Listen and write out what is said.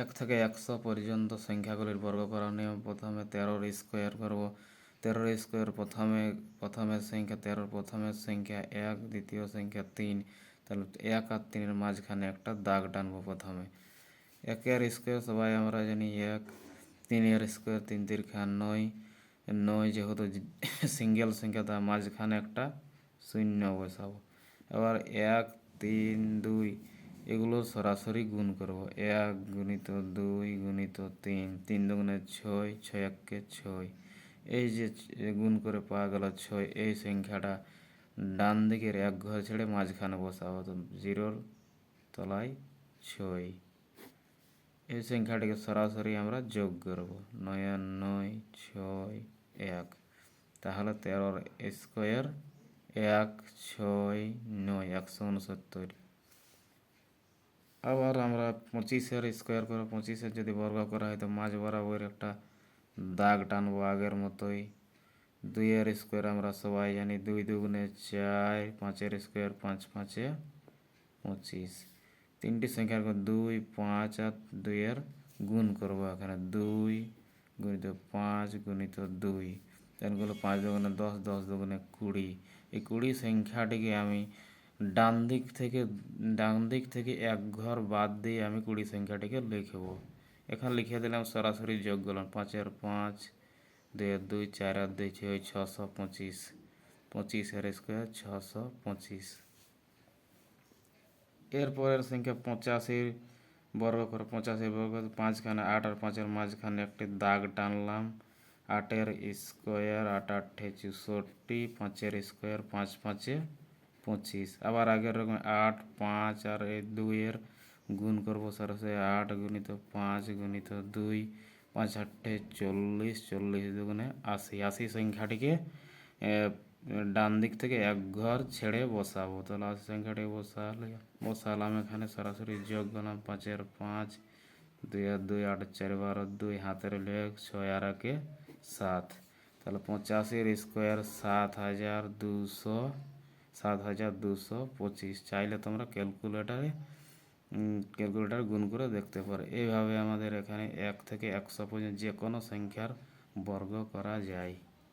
এক থেকে 100 পর্যন্ত সংখ্যাগুলির বর্গ করার নিয়ম। প্রথমে 13-র স্কোয়ার করব। 13-র স্কোয়ার প্রথমের সংখ্যা 13-র প্রথমের সংখ্যা 1, দ্বিতীয় সংখ্যা 3। তাহলে 1 আর 3-এর মাঝখানে একটা দাগ টানবো প্রথমে। 1-এর স্কোয়ার সবাই আমরা জানি 1, 3-এর স্কোয়ার 3 তিরিখা 9, 9 যেহেতু সিঙ্গেল সংখ্যা তার মাঝখানে একটা শূন্য বসাবো। এবার 1, 3, 2 এগুলো সরাসরি গুণ করব। 1 গুণিত 2 গুণিত 3, 3 দুগুণে 6, 6 1-কে 6। এই যে গুণ করে পাওয়া গেল 6, এই সংখ্যাটা ডান দিকের এক ঘর ছেড়ে মাঝখানে বসাবো, তো 0-র তলায় 6। এই সংখ্যাটিকে সরাসরি আমরা যোগ করব। 9 আর 9, 6, 1। তাহলে 13-র স্কোয়ার 1, 6, 9, 169। আবার আমরা 25-এর স্কোয়ার করে 25-এর যদি বর্গ করা হয় তো মাঝ বরাবর একটা দাগ টানবো আগের মতোই। 2-এর স্কোয়ার আমরা সবাই জানি 2 দুগুণে 4, 5-এর স্কোয়ার 5 5-এ 25। তিনটি সংখ্যার 2, 5 আর 2-এর গুণ করব। এখানে 2 গুণিত 5 গুণিত 2, তাহলে 5 দুগুণে 10, 10 দুগুণে 20। এই 20 সংখ্যাটিকে আমি ডান দিক থেকে এক ঘর বাদ দিয়ে আমি 20 সংখ্যাটিকে লিখব। এখানে লিখে দিলাম, সরাসরি যোগ করলাম। 5 আর 5, 2 আর 2, 4 আর 2, 6, 625। 25-এর স্কোয়ার 625। এরপরের সংখ্যা 85 বর্গ করে 85 বর্গ, মাঝখানে 8 আর 5-এর মাঝখানে একটি দাগ টানলাম। 8-এর স্কোয়ার 8 8-এ 64, 5-এর স্কোয়ার 5 5-এ 25। আবার আগের রকম 8, 5 আর 2-এর গুণ করবো সরাসরি। 8 গুণিত 5 গুণিত 2, 5 8-এ 40, 40 দুগুণে 80। 80 সংখ্যাটিকে ডান দিক থেকে এক ঘর ছেড়ে বসাবো। তাহলে 80 সংখ্যাটি বসালাম এখানে, সরাসরি যোগ করলাম। 5 আর 5, 2 আর 2, 8 আর 4 12, 2 হাতের লেখ, 6 আর 1-এ 7। তাহলে 85-এর স্কোয়ার 7225। চাইলে তোমরা ক্যালকুলেটার গুণ করে দেখতে পারো। এইভাবে আমাদের এখানে 1 থেকে 100 পর্যন্ত যে কোনো সংখ্যার বর্গ করা যায়।